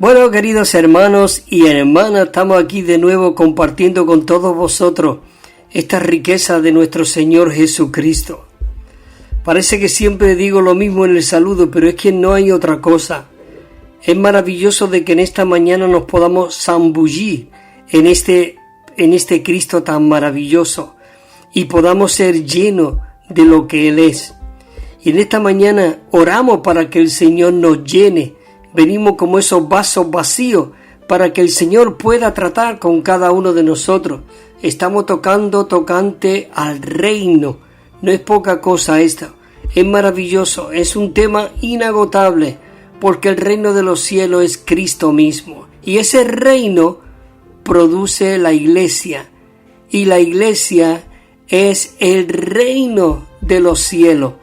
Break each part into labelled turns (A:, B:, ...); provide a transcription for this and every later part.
A: Bueno, queridos hermanos y hermanas, estamos aquí de nuevo compartiendo con todos vosotros esta riqueza de nuestro Señor Jesucristo. Parece que siempre digo lo mismo en el saludo, pero es que no hay otra cosa. Es maravilloso de que en esta mañana nos podamos zambullir en este Cristo tan maravilloso y podamos ser llenos de lo que Él es. Y en esta mañana oramos para que el Señor nos llene. Venimos como esos vasos vacíos para que el Señor pueda tratar con cada uno de nosotros. Estamos tocante al reino. No es poca cosa esto. Es maravilloso. Es un tema inagotable porque el reino de los cielos es Cristo mismo. Y ese reino produce la iglesia. Y la iglesia es el reino de los cielos.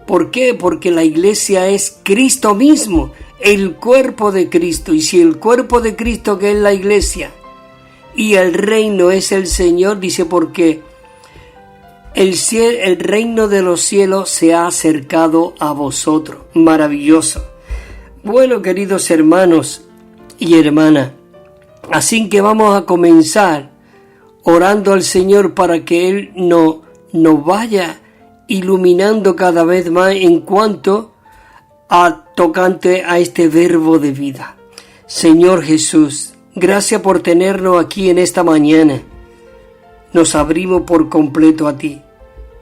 A: ¿Por qué? Porque la iglesia es Cristo mismo. El cuerpo de Cristo. Y si el cuerpo de Cristo, que es la iglesia, y el reino es el Señor, dice, porque el reino de los cielos se ha acercado a vosotros. Maravilloso. Bueno, queridos hermanos y hermanas, así que vamos a comenzar orando al Señor para que Él nos vaya iluminando cada vez más en cuanto tocante a este verbo de vida. Señor Jesús, gracias por tenernos aquí en esta mañana. Nos abrimos por completo a ti.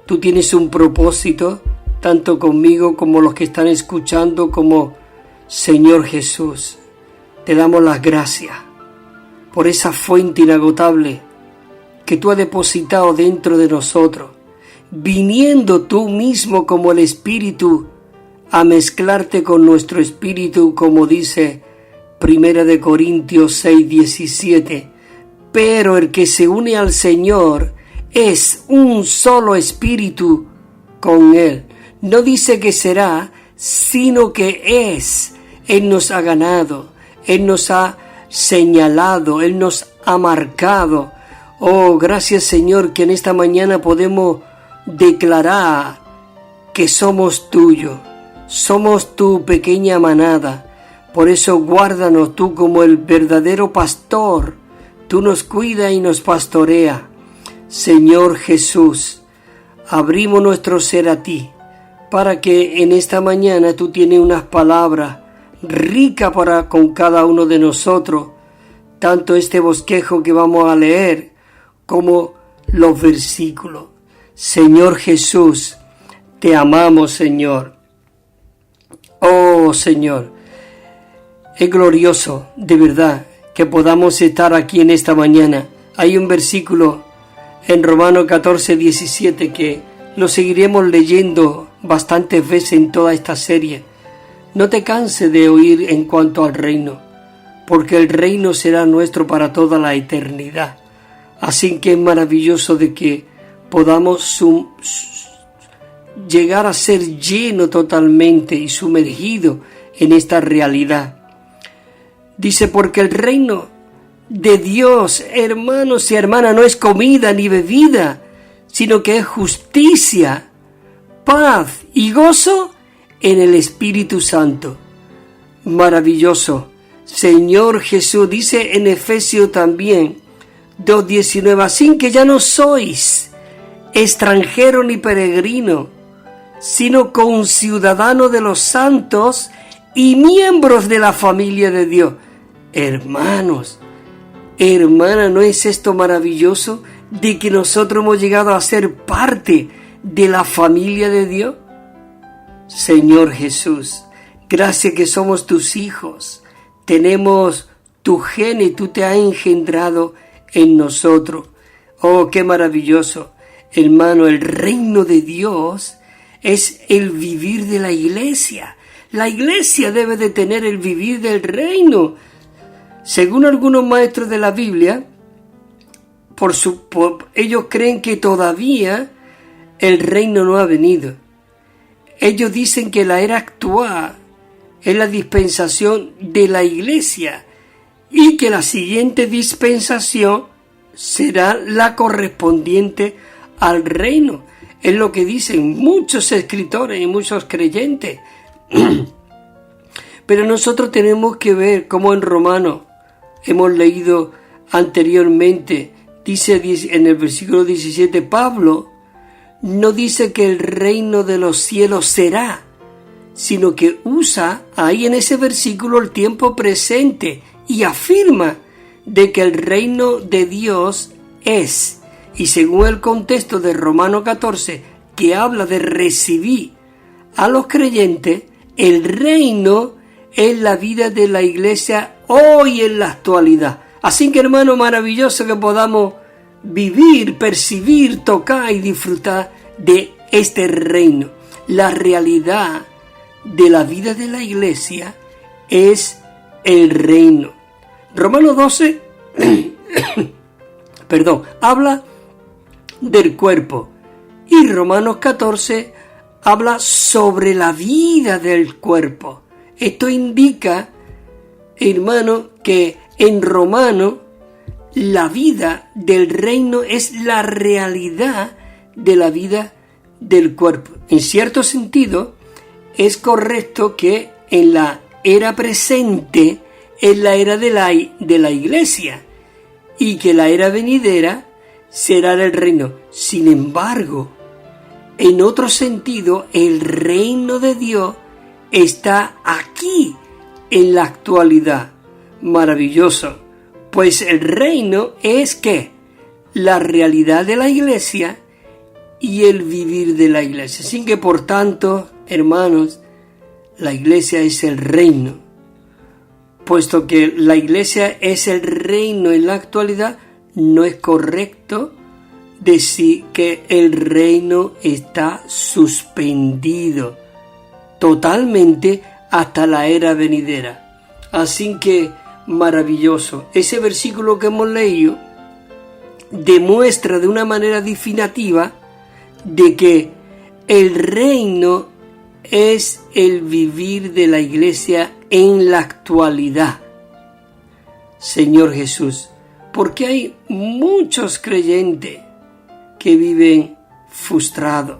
A: Tú tienes un propósito, tanto conmigo como los que están escuchando, como Señor Jesús. Te damos las gracias por esa fuente inagotable que tú has depositado dentro de nosotros, viniendo tú mismo como el Espíritu a mezclarte con nuestro espíritu, como dice 1 Corintios 6:17. Pero el que se une al Señor es un solo espíritu con Él. No dice que será, sino que es. Él nos ha ganado, Él nos ha señalado, Él nos ha marcado. Oh, gracias Señor, que en esta mañana podemos declarar que somos tuyos. Somos tu pequeña manada, por eso guárdanos tú como el verdadero pastor. Tú nos cuidas y nos pastorea. Señor Jesús, abrimos nuestro ser a ti, para que en esta mañana tú tienes unas palabras ricas con cada uno de nosotros, tanto este bosquejo que vamos a leer, como los versículos. Señor Jesús, te amamos, Señor. Oh Señor, es glorioso de verdad que podamos estar aquí en esta mañana. Hay un versículo en Romanos 14:17 que lo seguiremos leyendo bastantes veces en toda esta serie. No te canses de oír en cuanto al reino, porque el reino será nuestro para toda la eternidad. Así que es maravilloso de que podamos llegar a ser lleno totalmente y sumergido en esta realidad. Dice, porque el reino de Dios, hermanos y hermanas, no es comida ni bebida, sino que es justicia, paz y gozo en el Espíritu Santo. Maravilloso. Señor Jesús dice en Efesios también 2:19, así que ya no sois extranjero ni peregrino, sino conciudadano de los santos y miembros de la familia de Dios. Hermanos, hermanas, ¿no es esto maravilloso de que nosotros hemos llegado a ser parte de la familia de Dios? Señor Jesús, gracias que somos tus hijos, tenemos tu gen y tú te has engendrado en nosotros. Oh, qué maravilloso. Hermano, el reino de Dios es el vivir de la iglesia. La iglesia debe de tener el vivir del reino. Según algunos maestros de la Biblia, ellos creen que todavía el reino no ha venido. Ellos dicen que la era actual es la dispensación de la iglesia y que la siguiente dispensación será la correspondiente al reino. Es lo que dicen muchos escritores y muchos creyentes. Pero nosotros tenemos que ver cómo en Romanos hemos leído anteriormente, dice en el versículo 17, Pablo no dice que el reino de los cielos será, sino que usa ahí en ese versículo el tiempo presente y afirma de que el reino de Dios es. Y según el contexto de Romanos 14, que habla de recibir a los creyentes, el reino es la vida de la iglesia hoy en la actualidad. Así que, hermano, maravilloso que podamos vivir, percibir, tocar y disfrutar de este reino. La realidad de la vida de la iglesia es el reino. Romanos 12 habla del cuerpo, y Romanos 14 habla sobre la vida del cuerpo. Esto indica, hermano, que en Romano la vida del reino es la realidad de la vida del cuerpo. En cierto sentido, es correcto que en la era presente es la era de la iglesia y que la era venidera será el reino. Sin embargo, en otro sentido, el reino de Dios está aquí en la actualidad. Maravilloso. Pues el reino es ¿qué? La realidad de la iglesia y el vivir de la iglesia. Así que, por tanto, hermanos, la iglesia es el reino. Puesto que la iglesia es el reino en la actualidad, no es correcto decir que el reino está suspendido totalmente hasta la era venidera. Así que, maravilloso. Ese versículo que hemos leído demuestra de una manera definitiva de que el reino es el vivir de la iglesia en la actualidad. Señor Jesús, porque hay muchos creyentes que viven frustrados,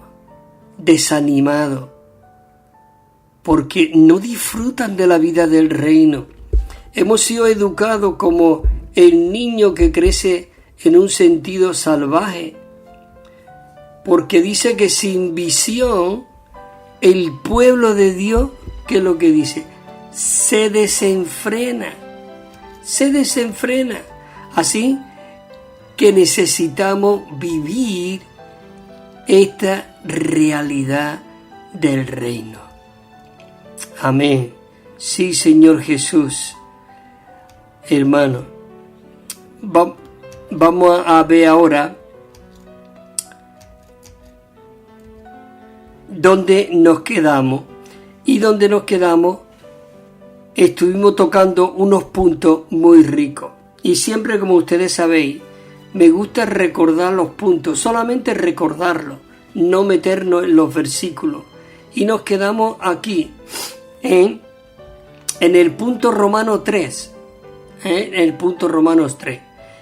A: desanimados, porque no disfrutan de la vida del reino. Hemos sido educados como el niño que crece en un sentido salvaje, porque dice que sin visión el pueblo de Dios, ¿qué es lo que dice? Se desenfrena. Así que necesitamos vivir esta realidad del reino. Amén. Sí, Señor Jesús. Hermano, vamos a ver ahora dónde nos quedamos. Y donde nos quedamos, estuvimos tocando unos puntos muy ricos. Y siempre, como ustedes sabéis, me gusta recordar los puntos, solamente recordarlos, no meternos en los versículos. Y nos quedamos aquí, en el punto Romano 3. En el punto Romanos 3.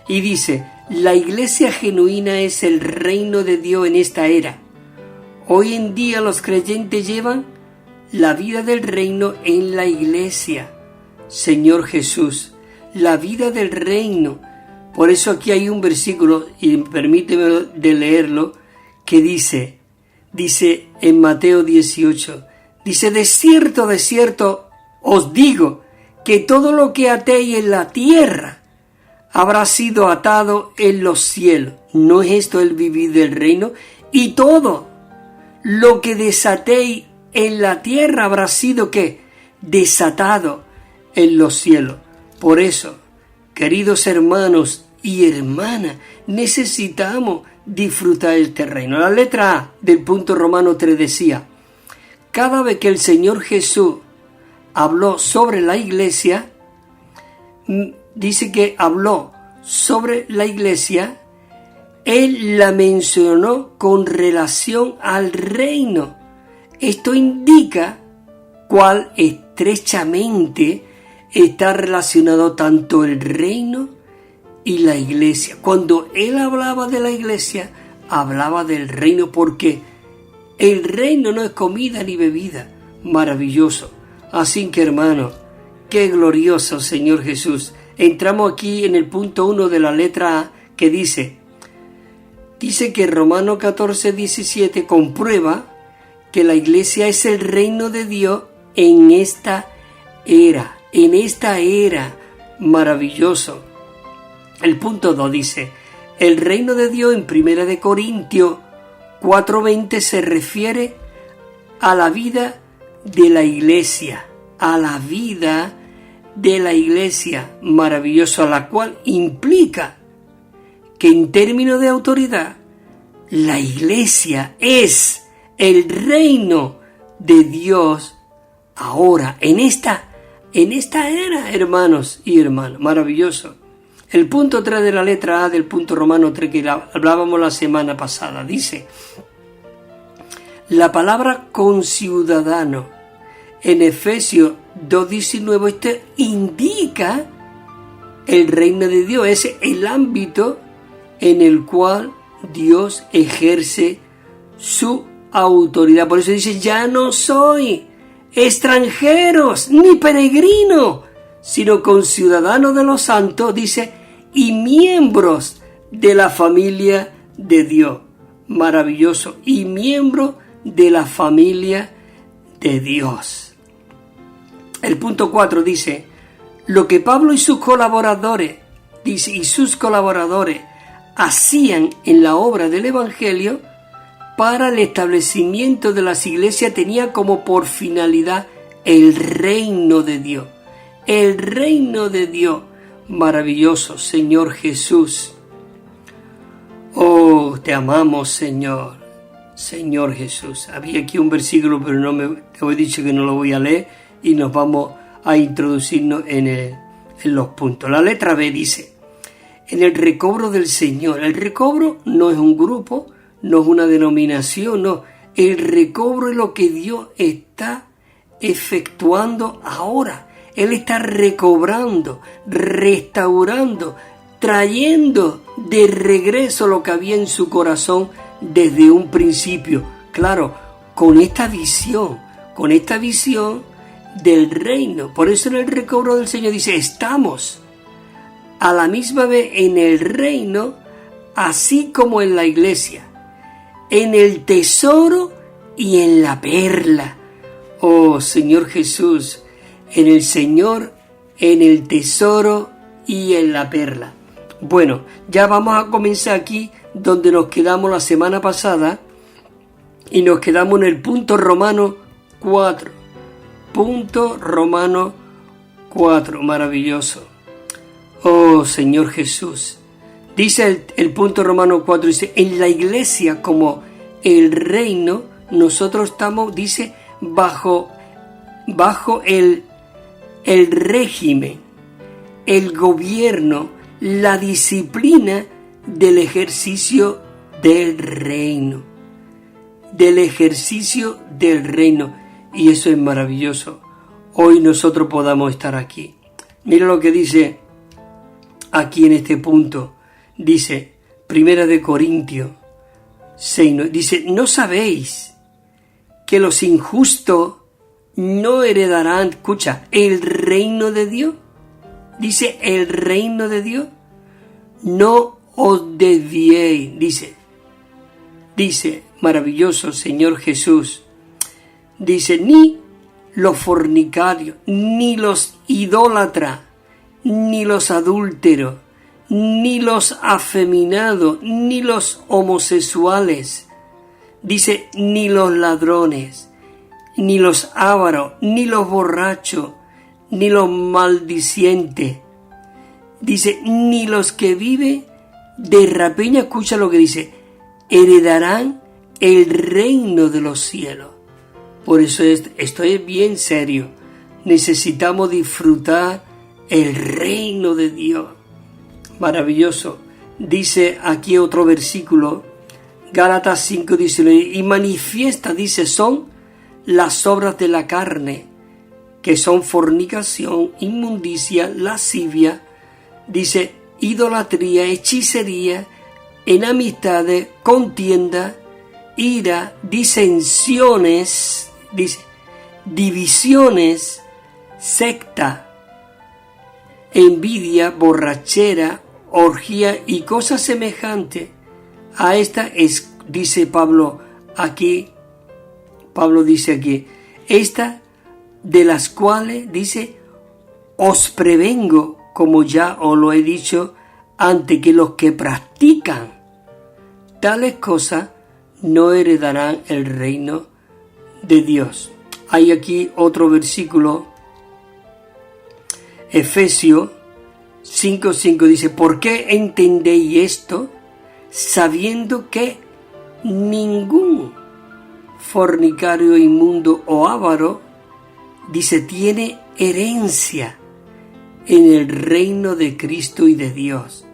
A: Y dice, la iglesia genuina es el reino de Dios en esta era. Hoy en día los creyentes llevan la vida del reino en la iglesia. Señor Jesús, la vida del reino. Por eso aquí hay un versículo, y permíteme de leerlo, que dice en Mateo 18, dice, de cierto os digo, que todo lo que atéis en la tierra habrá sido atado en los cielos. ¿No es esto el vivir del reino? Y todo lo que desatéis en la tierra habrá sido ¿qué? Desatado en los cielos. Por eso, queridos hermanos y hermanas, necesitamos disfrutar este reino. La letra A del punto Romano 3 decía, cada vez que el Señor Jesús habló sobre la iglesia, dice que habló sobre la iglesia, Él la mencionó con relación al reino. Esto indica cuál estrechamente está relacionado tanto el reino y la iglesia. Cuando Él hablaba de la iglesia, hablaba del reino, porque el reino no es comida ni bebida. Maravilloso. Así que, hermano, qué glorioso, Señor Jesús. Entramos aquí en el punto 1 de la letra A, que dice que Romanos 14:17 comprueba que la iglesia es el reino de Dios en esta era. Maravilloso. El punto 2 dice, el reino de Dios en 1 de Corintios 4:20 se refiere a la vida de la iglesia, maravilloso, a la cual implica que en términos de autoridad, la iglesia es el reino de Dios ahora, en esta era, hermanos y hermanas, maravilloso. El punto 3 de la letra A del punto Romano 3 que hablábamos la semana pasada, dice, la palabra conciudadano en Efesios 2:19, esto indica el reino de Dios, es el ámbito en el cual Dios ejerce su autoridad. Por eso dice, ya no soy extranjeros ni peregrinos, sino conciudadanos de los santos, dice, y miembros de la familia de Dios. Maravilloso. Y miembros de la familia de Dios. El punto 4 dice, lo que Pablo y sus colaboradores, hacían en la obra del Evangelio para el establecimiento de las iglesias tenía como por finalidad el reino de Dios. El reino de Dios. Maravilloso, Señor Jesús. Oh, te amamos, Señor. Señor Jesús. Había aquí un versículo, pero te he dicho que no lo voy a leer y nos vamos a introducirnos en los puntos. La letra B dice, en el recobro del Señor. El recobro no es un grupo, no es una denominación, no. El recobro es lo que Dios está efectuando ahora. Él está recobrando, restaurando, trayendo de regreso lo que había en su corazón desde un principio. Claro, con esta visión del reino. Por eso en el recobro del Señor dice, estamos a la misma vez en el reino, así como en la iglesia, en el tesoro y en la perla. Oh, Señor Jesús, en el Señor, en el tesoro y en la perla. Bueno, ya vamos a comenzar aquí donde nos quedamos la semana pasada y nos quedamos en el punto Romano 4. Punto Romano 4, maravilloso. Oh, Señor Jesús. Dice el punto Romano 4, dice, en la iglesia como el reino, nosotros estamos, dice, bajo el régimen, el gobierno, la disciplina del ejercicio del reino. Y eso es maravilloso. Hoy nosotros podamos estar aquí. Mira lo que dice aquí en este punto. Dice, 1 Corintios 6, dice, ¿no sabéis que los injustos no heredarán, escucha, el reino de Dios? Dice, el reino de Dios. No os desviéis, dice, maravilloso Señor Jesús. Dice, ni los fornicarios, ni los idólatras, ni los adúlteros, ni los afeminados, ni los homosexuales. Dice, ni los ladrones, ni los ávaros, ni los borrachos, ni los maldicientes. Dice, ni los que viven de rapiña, escucha lo que dice, heredarán el reino de los cielos. Por eso esto es bien serio. Necesitamos disfrutar el reino de Dios. Maravilloso. Dice aquí otro versículo, Gálatas 5:19, y manifiesta, dice, son las obras de la carne, que son fornicación, inmundicia, lascivia, dice, idolatría, hechicería, enemistades, contienda, ira, disensiones, dice, divisiones, secta, envidia, borrachera, orgía y cosas semejantes a esta dice Pablo dice aquí, esta de las cuales dice, os prevengo, como ya os lo he dicho, ante que los que practican tales cosas no heredarán el reino de Dios. Hay aquí otro versículo, Efesios 5:5 dice, ¿por qué entendéis esto? Sabiendo que ningún fornicario, inmundo o avaro, dice, tiene herencia en el reino de Cristo y de Dios,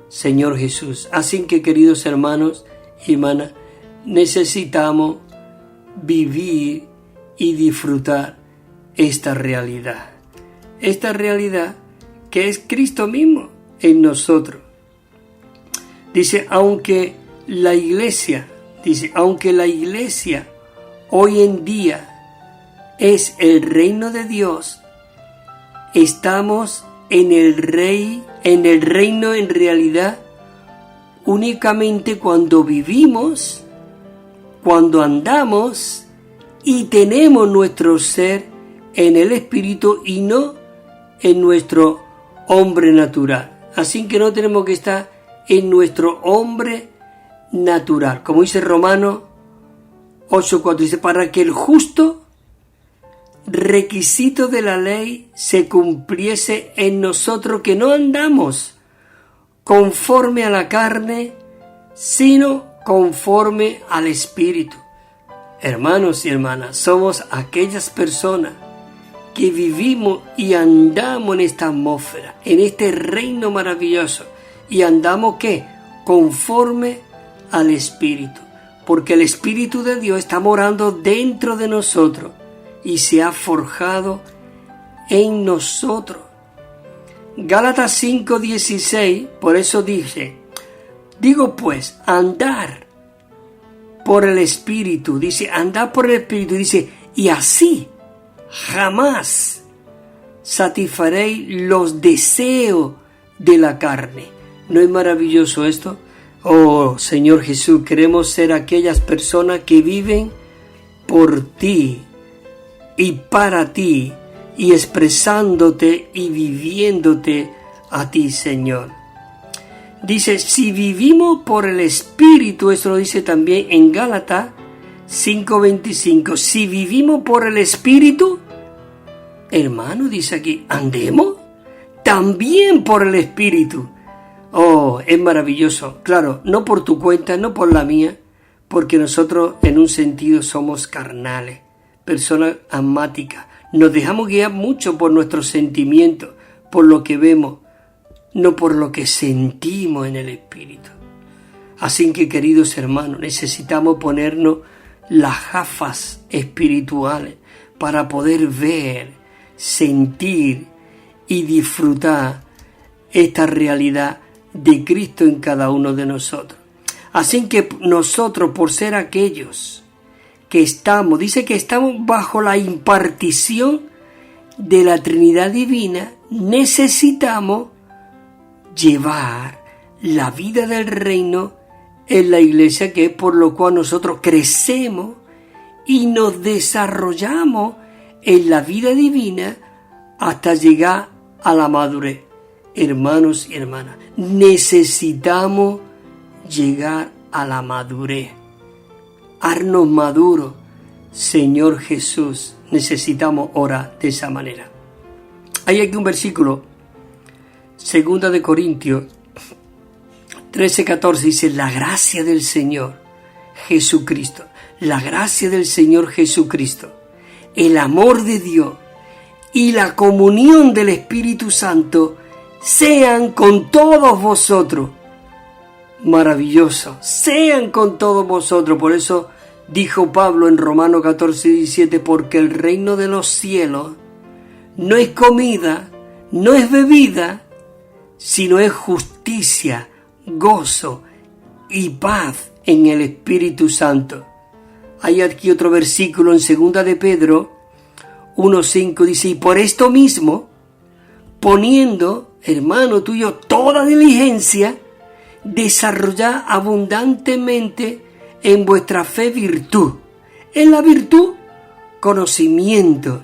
A: Señor Jesús. Así que, queridos hermanos y hermanas, necesitamos vivir y disfrutar esta realidad que es Cristo mismo en nosotros. Dice, aunque la iglesia hoy en día es el reino de Dios, estamos en el reino en realidad únicamente cuando vivimos, cuando andamos y tenemos nuestro ser en el Espíritu y no en nuestro hombre natural. Así que no tenemos que estar en nuestro hombre natural. Como dice Romanos 8:4, dice, para que el justo requisito de la ley se cumpliese en nosotros, que no andamos conforme a la carne, sino conforme al Espíritu. Hermanos y hermanas, somos aquellas personas que vivimos y andamos en esta atmósfera, en este reino maravilloso, y andamos ¿qué? Conforme al Espíritu, porque el Espíritu de Dios está morando dentro de nosotros y se ha forjado en nosotros. Gálatas 5:16, por eso digo pues, andar por el Espíritu, dice, andar por el Espíritu, dice, y así jamás satisfaréis los deseos de la carne. ¿No es maravilloso esto? Oh, Señor Jesús, queremos ser aquellas personas que viven por ti y para ti, y expresándote y viviéndote a ti, Señor. Dice, si vivimos por el Espíritu, eso lo dice también en Gálatas 5:25, si vivimos por el Espíritu, hermano, dice aquí, andemos también por el Espíritu. Oh, es maravilloso. Claro, no por tu cuenta, no por la mía, porque nosotros en un sentido somos carnales, personas asmáticas. Nos dejamos guiar mucho por nuestros sentimientos, por lo que vemos, no por lo que sentimos en el Espíritu. Así que, queridos hermanos, necesitamos ponernos las gafas espirituales para poder ver, sentir y disfrutar esta realidad de Cristo en cada uno de nosotros. Así que nosotros, por ser aquellos que estamos, dice que estamos bajo la impartición de la Trinidad Divina, necesitamos llevar la vida del reino en la iglesia, que es por lo cual nosotros crecemos y nos desarrollamos en la vida divina hasta llegar a la madurez. Hermanos y hermanas, necesitamos llegar a la madurez, harnos maduros. Señor Jesús, necesitamos orar de esa manera. Hay aquí un versículo, 2 de Corintios 13:14, dice, la gracia del Señor Jesucristo, la gracia del Señor Jesucristo, el amor de Dios y la comunión del Espíritu Santo sean con todos vosotros. Maravilloso, sean con todos vosotros. Por eso dijo Pablo en Romanos 14:17, porque el reino de los cielos no es comida, no es bebida, sino es justicia, gozo y paz en el Espíritu Santo. Hay aquí otro versículo en 2 de Pedro 1:5 dice, y por esto mismo, poniendo, hermano tuyo, toda diligencia, desarrollad abundantemente en vuestra fe virtud. En la virtud, conocimiento.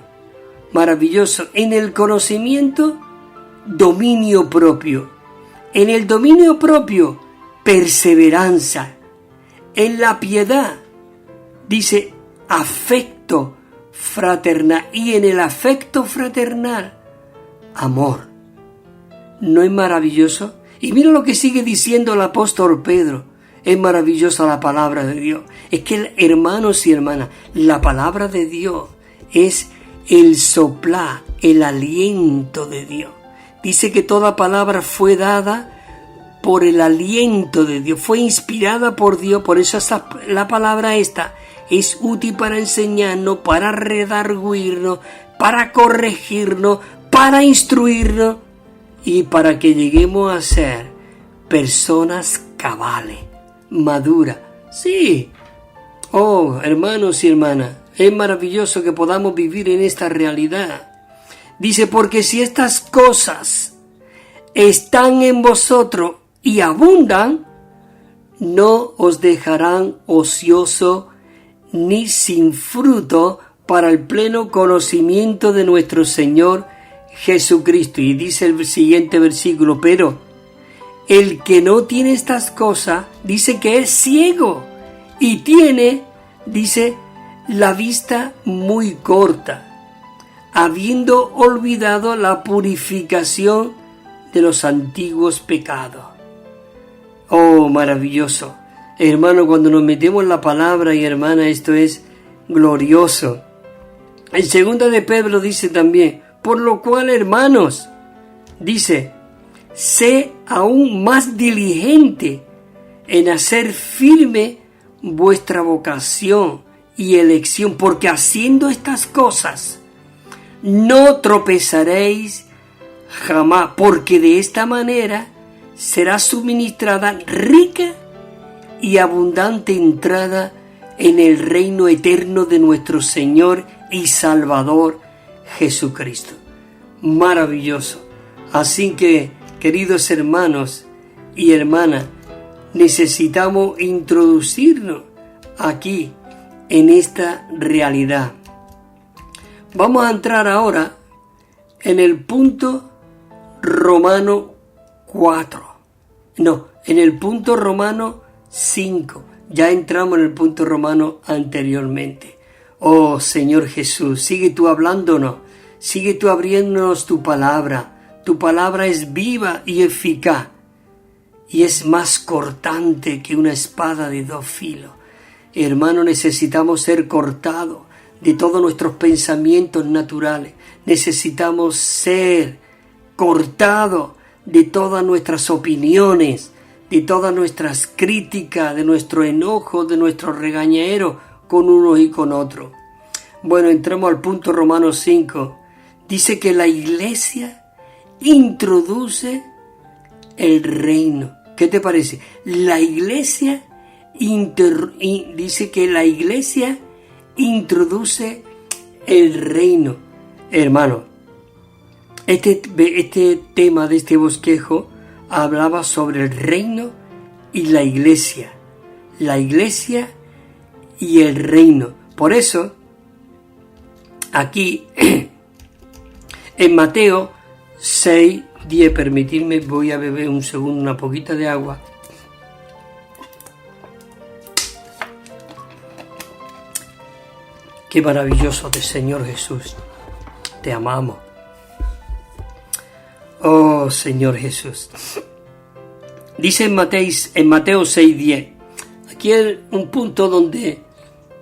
A: Maravilloso. En el conocimiento, dominio propio. En el dominio propio, perseverancia. En la piedad, dice, afecto fraternal. Y en el afecto fraternal, amor. ¿No es maravilloso? Y mira lo que sigue diciendo el apóstol Pedro. Es maravillosa la palabra de Dios. Es que, hermanos y hermanas, la palabra de Dios es el soplar, el aliento de Dios. Dice que toda palabra fue dada por el aliento de Dios, fue inspirada por Dios. Por eso la palabra esta es útil para enseñarnos, para redarguirnos, para corregirnos, para instruirnos y para que lleguemos a ser personas cabales, maduras. Sí. Oh, hermanos y hermanas, es maravilloso que podamos vivir en esta realidad. Dice, porque si estas cosas están en vosotros y abundan, no os dejarán ocioso ni sin fruto para el pleno conocimiento de nuestro Señor Jesucristo. Y dice el siguiente versículo, pero el que no tiene estas cosas, dice que es ciego y tiene, dice, la vista muy corta, habiendo olvidado la purificación de los antiguos pecados. Oh, maravilloso. Hermano, cuando nos metemos en la palabra, y hermana, esto es glorioso. En segunda de Pedro dice también, por lo cual, hermanos, dice, sé aún más diligente en hacer firme vuestra vocación y elección, porque haciendo estas cosas no tropezaréis jamás, porque de esta manera será suministrada rica y abundante entrada en el reino eterno de nuestro Señor y Salvador Jesucristo. Maravilloso. Así que, queridos hermanos y hermanas, necesitamos introducirnos aquí en esta realidad. Vamos a entrar ahora en el punto Romano 4. No, en el punto Romano 5. Ya entramos en el punto Romano anteriormente. Oh Señor Jesús, sigue tú hablándonos, sigue tú abriéndonos tu palabra. Tu palabra es viva y eficaz y es más cortante que una espada de dos filos. Hermano, necesitamos ser cortados de todos nuestros pensamientos naturales. Necesitamos ser cortados de todas nuestras opiniones, de todas nuestras críticas, de nuestro enojo, de nuestro regañero con unos y con otros. Bueno, entramos al punto Romanos 5. Dice que la iglesia introduce el reino. ¿Qué te parece? La iglesia dice que la iglesia introduce el reino. Hermano, este tema de este bosquejo hablaba sobre el reino y la iglesia y el reino. Por eso, aquí en Mateo 6:10, permitidme, voy a beber un segundo una poquita de agua. Qué maravilloso de Señor Jesús, te amamos. Oh Señor Jesús. Dice en Mateo 6:10, aquí es un punto donde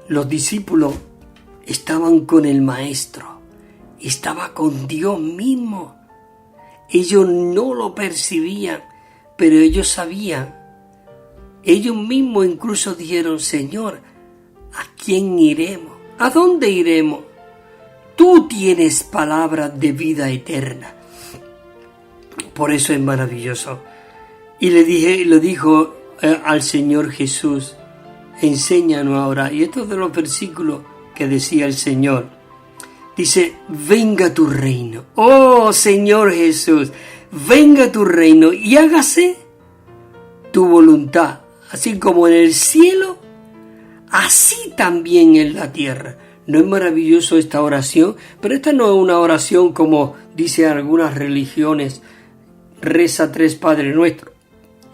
A: los discípulos estaban con el Maestro, estaba con Dios mismo. Ellos no lo percibían, pero ellos sabían. Ellos mismos incluso dijeron, Señor, ¿a quién iremos? ¿A dónde iremos? Tú tienes palabras de vida eterna. Por eso es maravilloso. Y le dijo al Señor Jesús, enséñanos ahora. Y estos de los versículos que decía el Señor. Dice, venga tu reino. Oh Señor Jesús, venga tu reino y hágase tu voluntad, así como en el cielo, así también en la tierra. ¿No es maravilloso esta oración? Pero esta no es una oración como dicen algunas religiones, reza 3 Padre Nuestro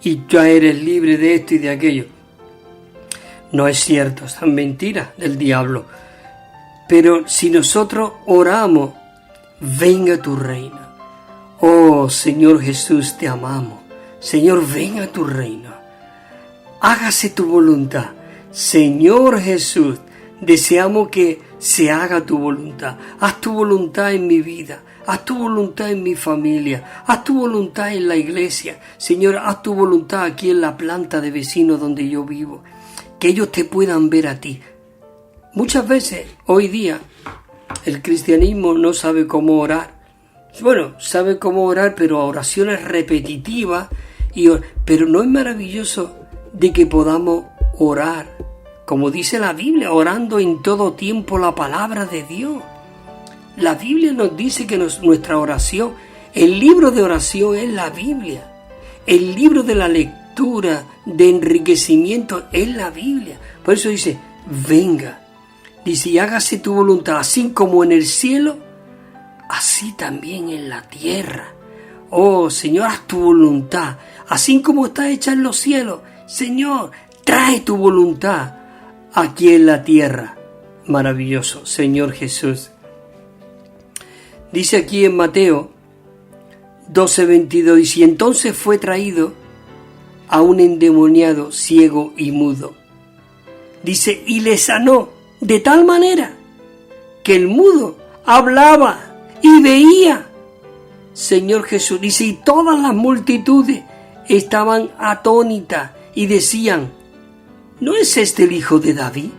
A: y ya eres libre de esto y de aquello. No es cierto, es mentira del diablo. Pero si nosotros oramos, venga tu reino. Oh Señor Jesús, te amamos. Señor, venga tu reino. Hágase tu voluntad. Señor Jesús, deseamos que se haga tu voluntad. Haz tu voluntad en mi vida. Haz tu voluntad en mi familia. Haz tu voluntad en la iglesia. Señor, haz tu voluntad aquí en la planta de vecinos donde yo vivo. Que ellos te puedan ver a ti. Muchas veces, hoy día, el cristianismo no sabe cómo orar. Bueno, sabe cómo orar, pero a oraciones repetitivas. Pero no es maravilloso de que podamos orar, como dice la Biblia, orando en todo tiempo la palabra de Dios. La Biblia nos dice que nuestra oración, el libro de oración es la Biblia. El libro de la lectura, de enriquecimiento es la Biblia. Por eso dice, venga. Dice, y hágase tu voluntad, así como en el cielo, así también en la tierra. Oh, Señor, haz tu voluntad, así como está hecha en los cielos. Señor, trae tu voluntad aquí en la tierra. Maravilloso, Señor Jesús. Dice aquí en Mateo 12:22, dice, y entonces fue traído a un endemoniado ciego y mudo. Dice, y le sanó de tal manera que el mudo hablaba y veía. Señor Jesús, dice, y todas las multitudes estaban atónitas y decían, ¿no es este el hijo de David?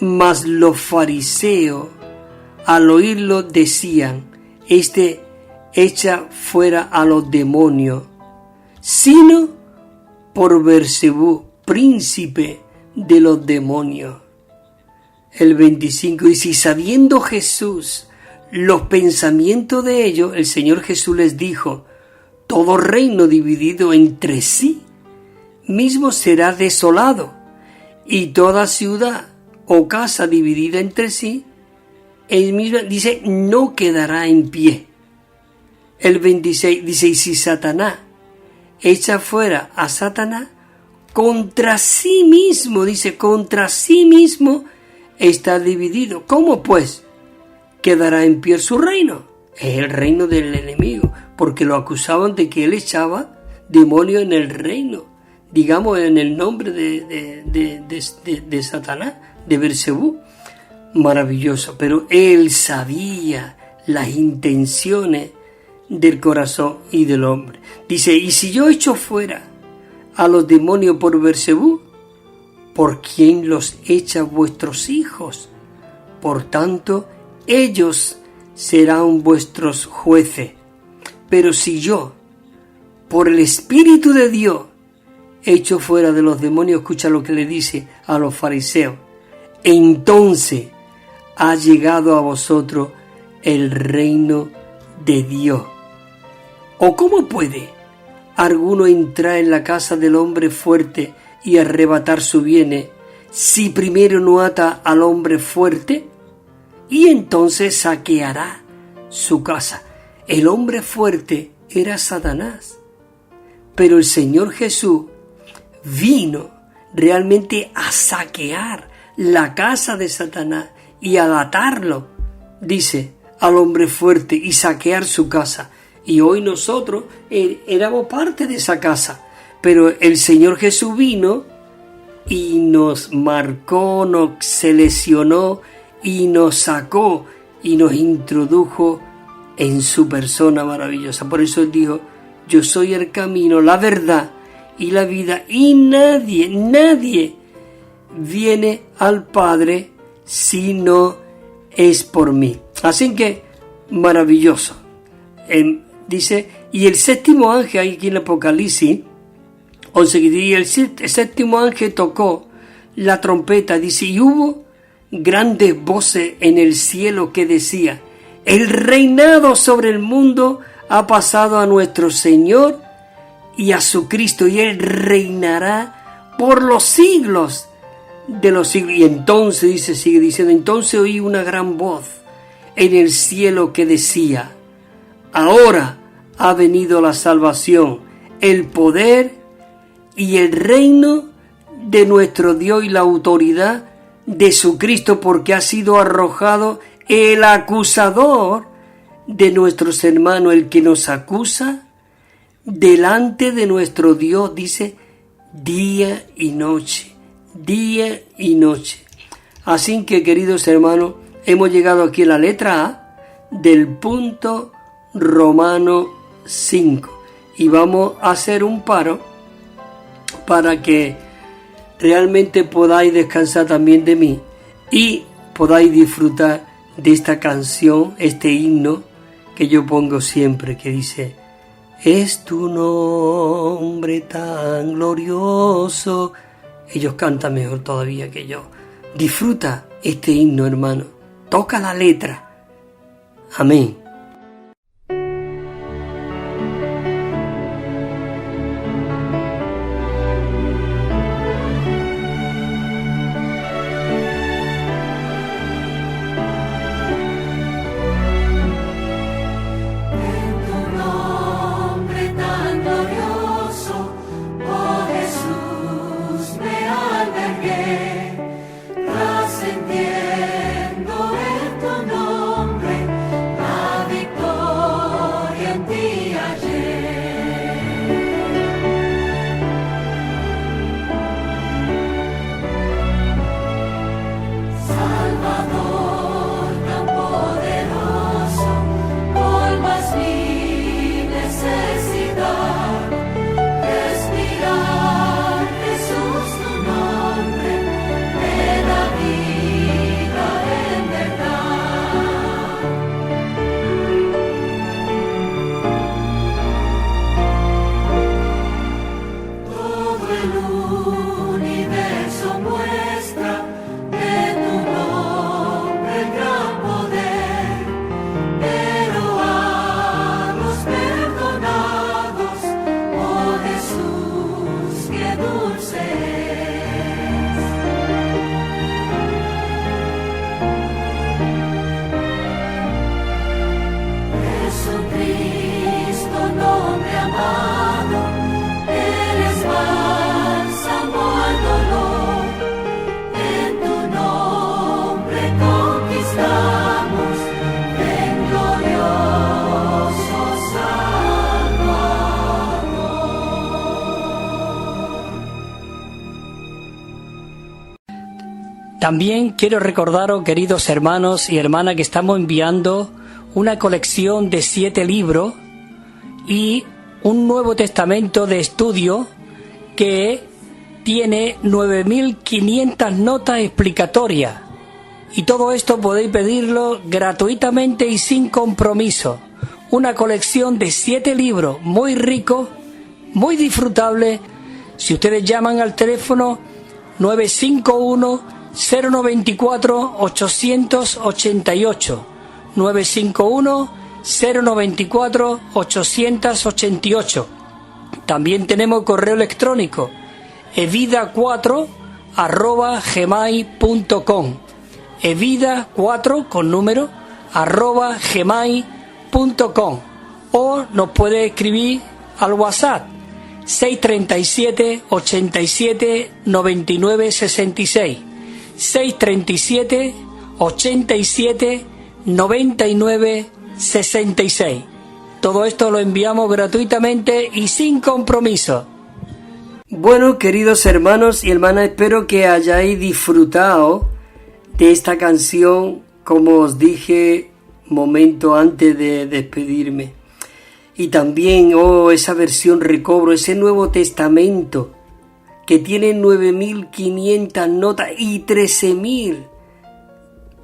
A: Mas los fariseos, al oírlo, decían, este echa fuera a los demonios, sino por Beelzebú, príncipe de los demonios. El 25 dice, y sabiendo Jesús los pensamientos de ellos, el Señor Jesús les dijo, todo reino dividido entre sí mismo será desolado, y toda ciudad o casa dividida entre sí, él mismo dice, no quedará en pie. El 26 dice, y si Satanás echa fuera a Satanás, contra sí mismo, dice, contra sí mismo está dividido. ¿Cómo pues quedará en pie su reino? Es el reino del enemigo, porque lo acusaban de que él echaba demonios en el reino, digamos en el nombre de Satanás, de Beelzebú. Maravilloso, pero él sabía las intenciones del corazón y del hombre. Dice, y si yo echo fuera a los demonios por Beelzebú, ¿por quién los echa vuestros hijos? Por tanto, ellos serán vuestros jueces. Pero si yo, por el Espíritu de Dios, echo fuera de los demonios, escucha lo que le dice a los fariseos, entonces ha llegado a vosotros el reino de Dios. ¿O cómo puede alguno entrar en la casa del hombre fuerte y arrebatar su bienes si primero no ata al hombre fuerte? Y entonces saqueará su casa. El hombre fuerte era Satanás, pero el Señor Jesús vino realmente a saquear la casa de Satanás y a atarlo, dice, al hombre fuerte y saquear su casa. Y hoy nosotros éramos parte de esa casa, pero el Señor Jesús vino y nos marcó, nos seleccionó y nos sacó y nos introdujo en su persona maravillosa. Por eso él dijo, yo soy el camino, la verdad y la vida, y nadie viene al Padre si no es por mí. Así que maravilloso. Dice, y el séptimo ángel, aquí en el Apocalipsis 11, y el séptimo ángel tocó la trompeta, dice, y hubo grandes voces en el cielo que decía: el reinado sobre el mundo ha pasado a nuestro Señor y a su Cristo, y Él reinará por los siglos de los siglos. Y entonces, sigue diciendo, entonces oí una gran voz en el cielo que decía: ahora ha venido la salvación, el poder y el reino de nuestro Dios y la autoridad de su Cristo, porque ha sido arrojado el acusador de nuestros hermanos, el que nos acusa delante de nuestro Dios, dice, día y noche, día y noche. Así que, queridos hermanos, hemos llegado aquí a la letra A del punto Romano 5 y vamos a hacer un paro para que realmente podáis descansar también de mí y podáis disfrutar de esta canción, este himno que yo pongo siempre, que dice: es tu nombre tan glorioso. Ellos cantan mejor todavía que yo. Disfruta este himno, hermano. Toca la letra. Amén. También quiero recordaros, queridos hermanos y hermanas, que estamos enviando una colección de 7 libros y un Nuevo Testamento de estudio que tiene 9.500 notas explicatorias. Y todo esto podéis pedirlo gratuitamente y sin compromiso. Una colección de 7 libros muy ricos, muy disfrutables. Si ustedes llaman al teléfono 951-094-888, 951-094-888. También tenemos correo electrónico evida4@gmail.com, evida4 con número @gmail.com, o nos puede escribir al WhatsApp 637 87 99 66, 637 87 99 66. Todo esto lo enviamos gratuitamente y sin compromiso. Bueno, queridos hermanos y hermanas, espero que hayáis disfrutado de esta canción, como os dije momento antes de despedirme. Y también, esa versión recobro, ese Nuevo Testamento que tiene 9.500 notas y 13.000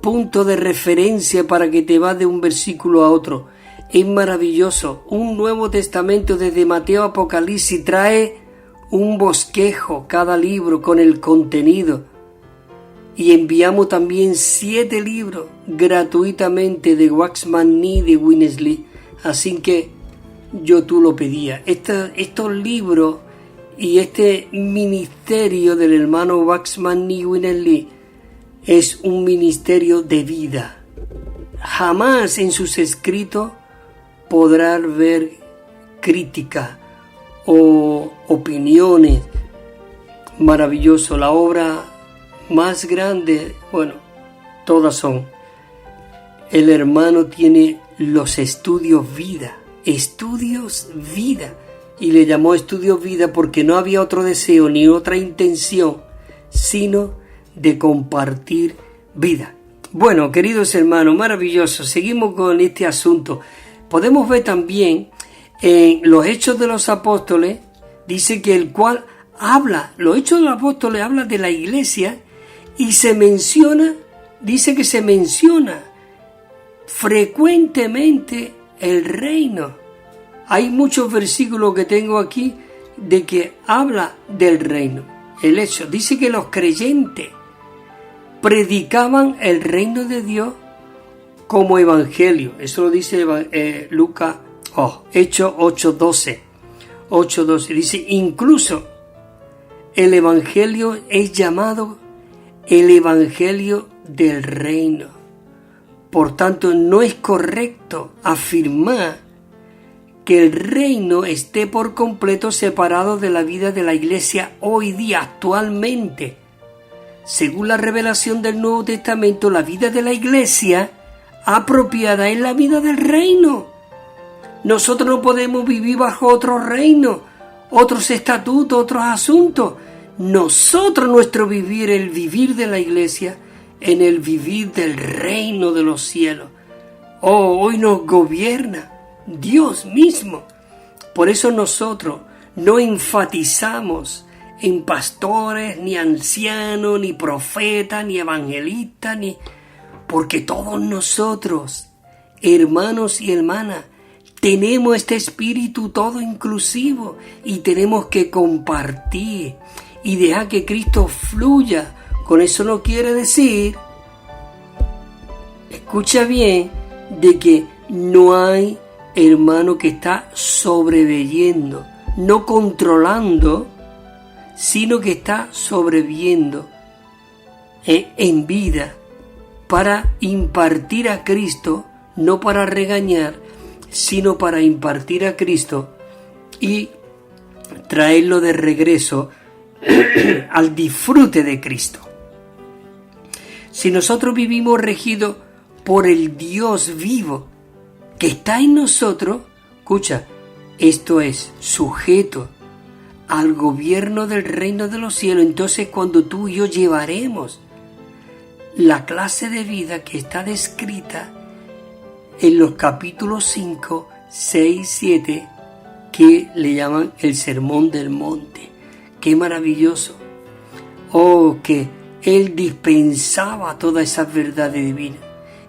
A: puntos de referencia para que te vas de un versículo a otro. Es maravilloso. Un Nuevo Testamento desde Mateo a Apocalipsis trae un bosquejo cada libro con el contenido. y enviamos también 7 libros gratuitamente de Waxman Nee de Winnesley. Así que tú lo pedías. Estos libros y este ministerio del hermano Waxman Nee Winnesley es un ministerio de vida. Jamás en sus escritos podrás ver crítica o opiniones. Maravilloso. La obra más grande, bueno, todas son. El hermano tiene los estudios vida, y le llamó estudios vida porque no había otro deseo ni otra intención sino de compartir vida. Bueno, queridos hermanos, maravilloso. Seguimos con este asunto. Podemos ver también en los Hechos de los Apóstoles, dice que el cual habla, los Hechos de los Apóstoles habla de la iglesia y se menciona, dice que se menciona frecuentemente el reino. Hay muchos versículos que tengo aquí de que habla del reino. El hecho, dice que los creyentes predicaban el reino de Dios como evangelio. Eso lo dice Lucas, Hechos 8:12. Dice, incluso el evangelio es llamado el evangelio del reino. Por tanto, no es correcto afirmar que el reino esté por completo separado de la vida de la iglesia hoy día, actualmente. Según la revelación del Nuevo Testamento, la vida de la iglesia apropiada es la vida del reino. Nosotros no podemos vivir bajo otro reino, otros estatutos, otros asuntos. Nosotros, nuestro vivir, el vivir de la iglesia, en el vivir del reino de los cielos. Hoy nos gobierna Dios mismo. Por eso nosotros no enfatizamos en pastores, ni ancianos, ni profetas, ni evangelistas, porque todos nosotros, hermanos y hermanas, tenemos este espíritu todo inclusivo y tenemos que compartir y dejar que Cristo fluya. Con eso no quiere decir, escucha bien, de que no hay hermano que está sobreveyendo, no controlando, sino que está sobreviviendo en vida para impartir a Cristo, no para regañar, sino para impartir a Cristo y traerlo de regreso al disfrute de Cristo. Si nosotros vivimos regidos por el Dios vivo que está en nosotros, escucha, esto es sujeto al gobierno del reino de los cielos, entonces cuando tú y yo llevaremos la clase de vida que está descrita en los capítulos 5, 6, 7, que le llaman el Sermón del Monte. ¡Qué maravilloso! Que Él dispensaba todas esas verdades divinas.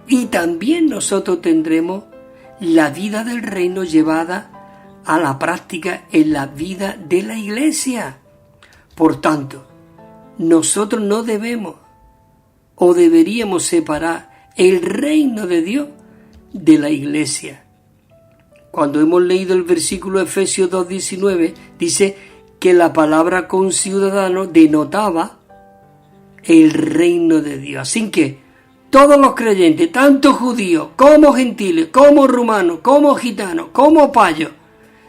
A: Y también nosotros tendremos la vida del reino llevada a la práctica en la vida de la iglesia. Por tanto, nosotros no debemos o deberíamos separar el reino de Dios de la iglesia. Cuando hemos leído el versículo de Efesios 2:19, dice que la palabra conciudadano denotaba el reino de Dios. Así que todos los creyentes, tanto judíos como gentiles, como rumanos, como gitanos, como payos,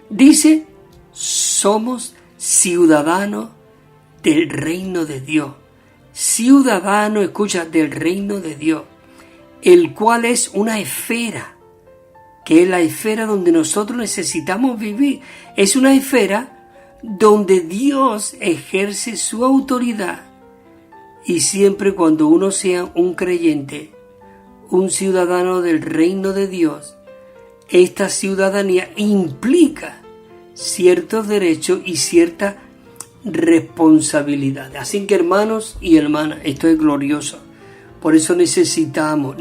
A: dice, somos ciudadanos del reino de Dios. Ciudadanos, escucha, del reino de Dios, el cual es una esfera, que es la esfera donde nosotros necesitamos vivir. Es una esfera donde Dios ejerce su autoridad. Y siempre cuando uno sea un creyente, un ciudadano del reino de Dios, esta ciudadanía implica ciertos derechos y cierta responsabilidad. Así que hermanos y hermanas, esto es glorioso. Por eso necesitamos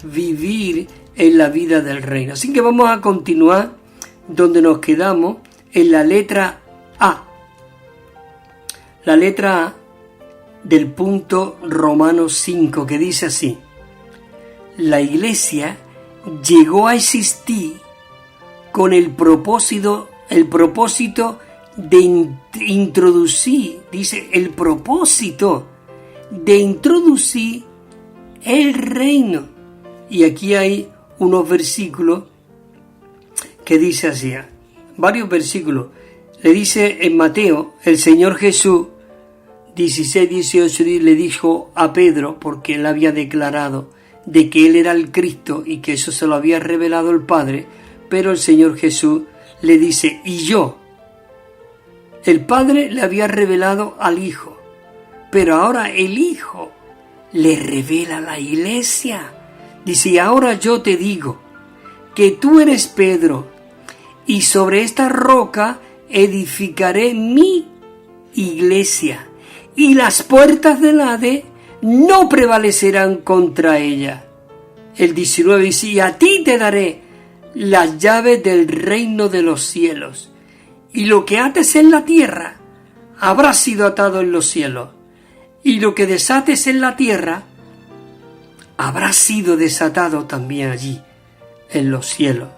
A: vivir en la vida del reino. Así que vamos a continuar donde nos quedamos, en la letra A. La letra A del punto Romanos 5, que dice así: la Iglesia llegó a existir con el propósito de introducir, dice, el propósito de introducir el reino. Y aquí hay unos versículos que dice así, varios versículos. Le dice en Mateo, el Señor Jesús, 16-18, le dijo a Pedro, porque él había declarado de que él era el Cristo y que eso se lo había revelado el Padre, pero el Señor Jesús le dice, y yo, el Padre le había revelado al Hijo, pero ahora el Hijo le revela a la Iglesia. Dice, y ahora yo te digo que tú eres Pedro, y sobre esta roca edificaré mi iglesia, y las puertas del Hades no prevalecerán contra ella. El 19 dice, y a ti te daré las llaves del reino de los cielos, y lo que ates en la tierra habrá sido atado en los cielos, y lo que desates en la tierra habrá sido desatado también allí, en los cielos.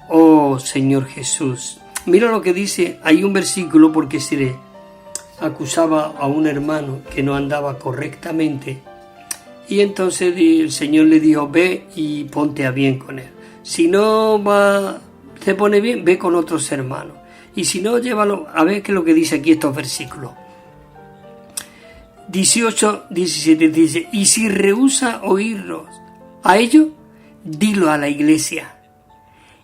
A: Oh Señor Jesús, mira lo que dice, hay un versículo, porque se le acusaba a un hermano que no andaba correctamente, y entonces el Señor le dijo, ve y ponte a bien con él. Si no se pone bien, ve con otros hermanos. Y si no, llévalo. A ver qué es lo que dice aquí estos versículos. 18, 17 dice, y si rehúsa oírlos a ellos, dilo a la iglesia.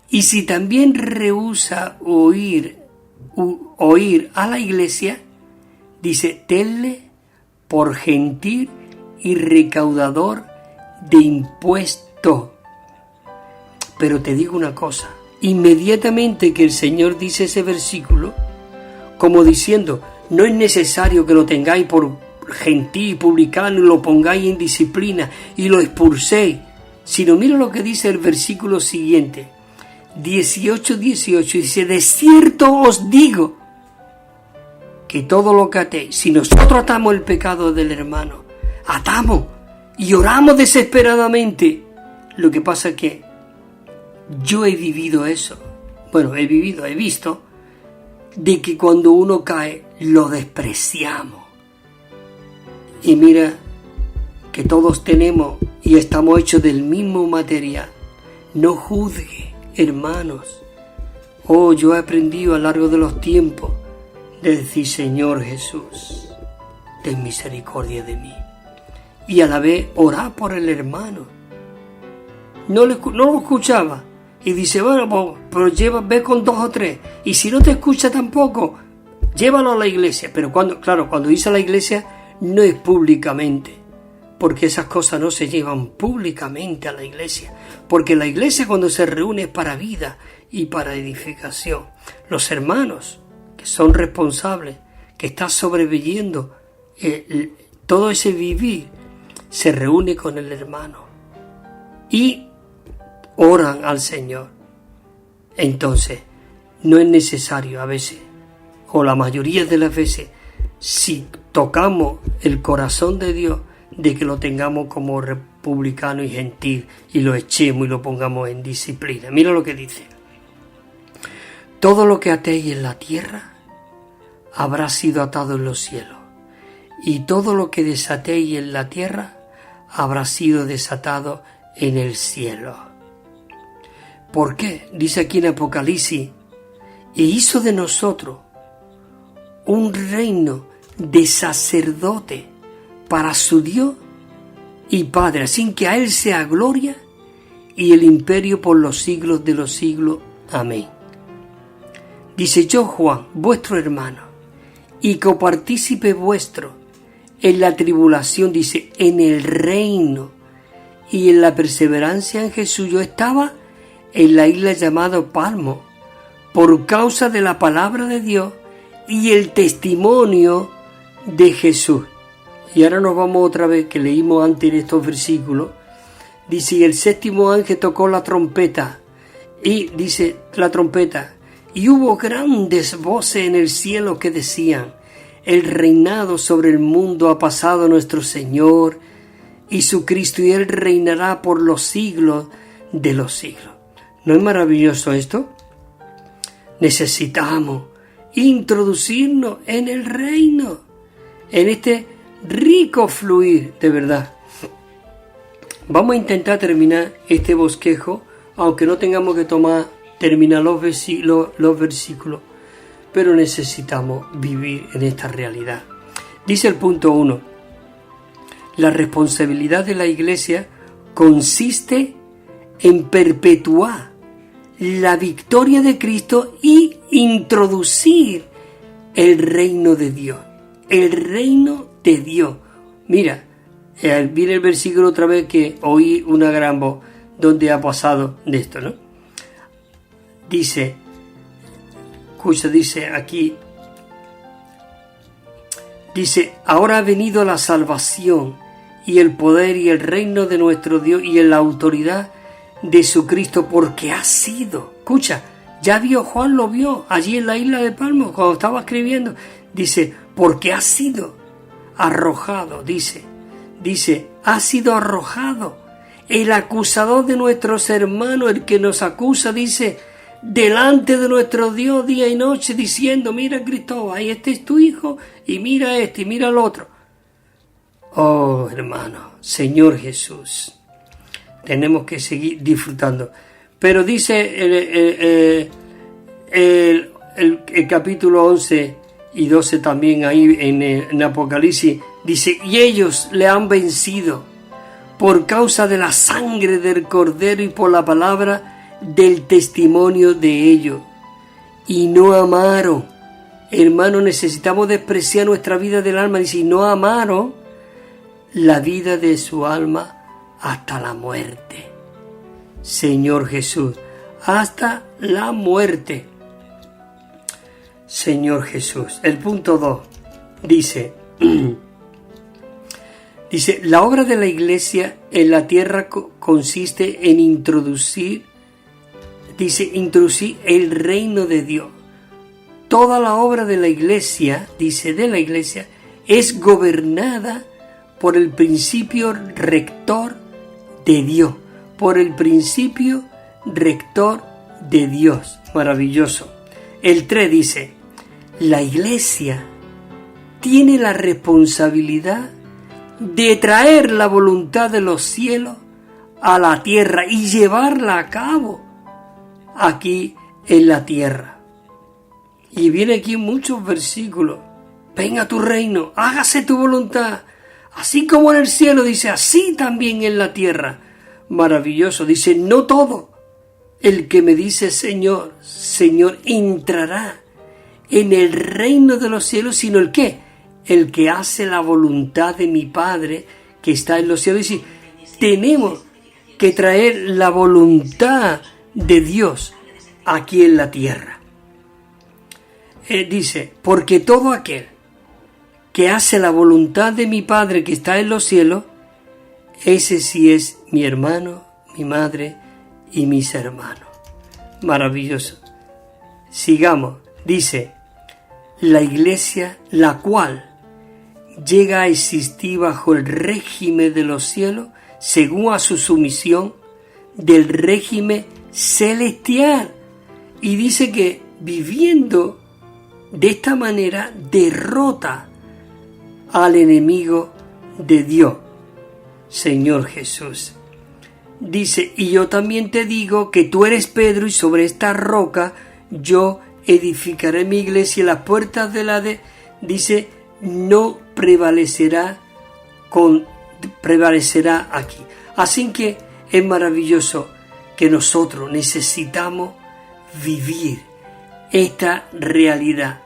A: Y si también rehúsa oír a la iglesia, dice, tenle por gentil y recaudador de impuestos. Pero te digo una cosa, inmediatamente que el Señor dice ese versículo, como diciendo, no es necesario que lo tengáis por gentil, publicano, y lo pongáis en disciplina y lo expulséis, sino mira lo que dice el versículo siguiente, 18, dice, de cierto os digo que todo lo que atéis, si nosotros atamos el pecado del hermano, atamos y oramos desesperadamente. Lo que pasa es que yo he vivido eso. Bueno, he visto de que cuando uno cae lo despreciamos. Y mira que todos tenemos y estamos hechos del mismo material. No juzgue, hermanos. Oh, yo he aprendido a lo largo de los tiempos de decir, Señor Jesús, ten misericordia de mí. Y a la vez orar por el hermano. No lo escuchaba. Y dice, bueno, pero ve con 2 o 3. Y si no te escucha tampoco, llévalo a la iglesia. Pero cuando dice a la iglesia, no es públicamente. Porque esas cosas no se llevan públicamente a la iglesia. Porque la iglesia cuando se reúne es para vida y para edificación. Los hermanos que son responsables, que están sobreviviendo todo ese vivir, se reúne con el hermano. Y oran al Señor. Entonces, no es necesario a veces, o la mayoría de las veces, si tocamos el corazón de Dios, de que lo tengamos como republicano y gentil, y lo echemos y lo pongamos en disciplina. Mira lo que dice. Todo lo que atéis en la tierra habrá sido atado en los cielos, y todo lo que desatéis en la tierra habrá sido desatado en el cielo. ¿Por qué? Dice aquí en Apocalipsis, e hizo de nosotros un reino de sacerdote para su Dios y Padre, así que a Él sea gloria y el imperio por los siglos de los siglos. Amén. Dice, yo Juan, vuestro hermano, y copartícipe vuestro en la tribulación, dice, en el reino y en la perseverancia en Jesús. Yo estaba en la isla llamada Palmo, por causa de la palabra de Dios y el testimonio de Jesús. Y ahora nos vamos otra vez, que leímos antes en estos versículos. Dice, y el 7º ángel tocó la trompeta, y dice la trompeta, y hubo grandes voces en el cielo que decían, el reinado sobre el mundo ha pasado a nuestro Señor y su Cristo, y Él reinará por los siglos de los siglos. ¿No es maravilloso esto? Necesitamos introducirnos en el reino, en este rico fluir de verdad. Vamos a intentar terminar este bosquejo, aunque no tengamos que terminar los versículos, pero necesitamos vivir en esta realidad. Dice el punto 1, la responsabilidad de la Iglesia consiste en perpetuar la victoria de Cristo y introducir el reino de Dios. El reino de Dios. Mira, viene el versículo otra vez que oí una gran voz donde ha pasado de esto, ¿no? Dice, dice aquí, dice, ahora ha venido la salvación y el poder y el reino de nuestro Dios y en la autoridad de su Cristo, porque ha sido, escucha, ya Juan lo vio allí en la isla de Patmos cuando estaba escribiendo, dice, porque ha sido arrojado, dice, ha sido arrojado el acusador de nuestros hermanos, el que nos acusa, dice, delante de nuestro Dios día y noche, diciendo, mira Cristóbal, este es tu hijo, y mira este, y mira el otro. Oh, hermano, Señor Jesús, tenemos que seguir disfrutando. Pero dice el capítulo 11 y 12 también ahí en Apocalipsis, dice, y ellos le han vencido por causa de la sangre del Cordero y por la palabra del testimonio de ellos, y no amaron. Hermano, necesitamos despreciar nuestra vida del alma, dice, y no amaron la vida de su alma hasta la muerte. Señor Jesús, hasta la muerte. Señor Jesús. El punto 2 dice, la obra de la Iglesia en la tierra consiste en introducir el reino de Dios. Toda la obra de la Iglesia, es gobernada por el principio rector de Dios, Maravilloso. El 3 dice, la Iglesia tiene la responsabilidad de traer la voluntad de los cielos a la tierra y llevarla a cabo aquí en la tierra. Y viene aquí muchos versículos. Venga tu reino, hágase tu voluntad, así como en el cielo, dice, así también en la tierra. Maravilloso, dice, no todo el que me dice Señor, Señor, entrará en el reino de los cielos, sino el que hace la voluntad de mi Padre que está en los cielos. Dice, tenemos que traer la voluntad de Dios aquí en la tierra. Dice, porque todo aquel que hace la voluntad de mi Padre que está en los cielos, ese sí es mi hermano, mi madre y mis hermanos. Maravilloso. Sigamos. Dice, la Iglesia, la cual llega a existir bajo el régimen de los cielos, según a su sumisión del régimen celestial. Y dice que viviendo de esta manera derrota al enemigo de Dios. Señor Jesús. Dice, y yo también te digo que tú eres Pedro, y sobre esta roca yo edificaré mi iglesia, y las puertas de la dice, no prevalecerá aquí. Así que es maravilloso que nosotros necesitamos vivir esta realidad.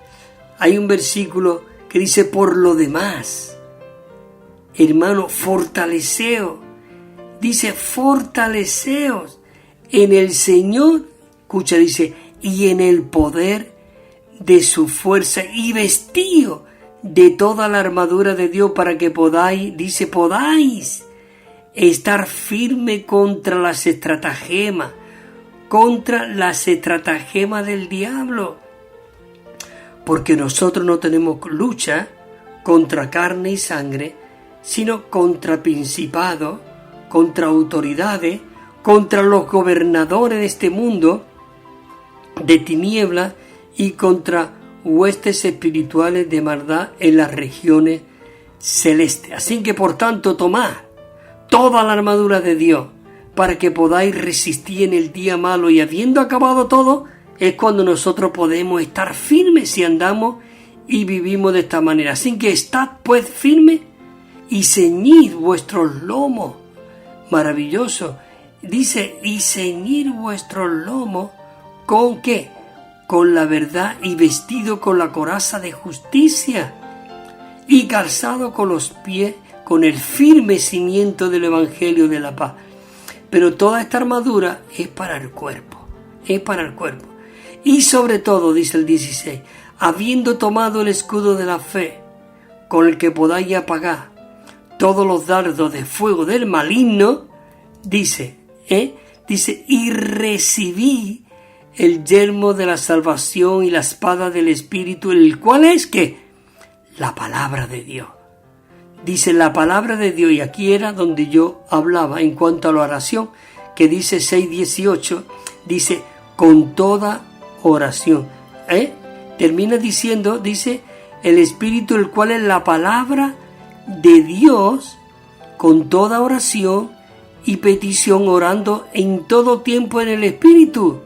A: Hay un versículo que dice, por lo demás, hermano, fortaleceos. Dice, fortaleceos en el Señor, escucha, dice, y en el poder de su fuerza, y vestíos de toda la armadura de Dios para que podáis estar firme contra las estratagemas del diablo. porque nosotros no tenemos lucha contra carne y sangre, sino contra principados, contra autoridades, contra los gobernadores de este mundo de tinieblas y contra huestes espirituales de maldad en las regiones celestes. Así que, por tanto, tomad toda la armadura de Dios para que podáis resistir en el día malo, y habiendo acabado todo, es cuando nosotros podemos estar firmes si andamos y vivimos de esta manera. Así que estad pues firmes y ceñid vuestros lomos. Maravilloso. Dice, y ceñid vuestros lomos, ¿con qué? Con la verdad, y vestido con la coraza de justicia, y calzado con los pies con el firme cimiento del Evangelio de la paz. Pero toda esta armadura es para el cuerpo, es para el cuerpo. Y sobre todo, dice el 16, habiendo tomado el escudo de la fe, con el que podáis apagar todos los dardos de fuego del maligno, dice, y recibí el yelmo de la salvación y la espada del Espíritu, el cual es que la palabra de Dios. Dice la palabra de Dios, y aquí era donde yo hablaba en cuanto a la oración, que dice 6:18, dice, con toda oración. Termina diciendo, dice, el Espíritu, el cual es la palabra de Dios, con toda oración y petición, orando en todo tiempo en el Espíritu,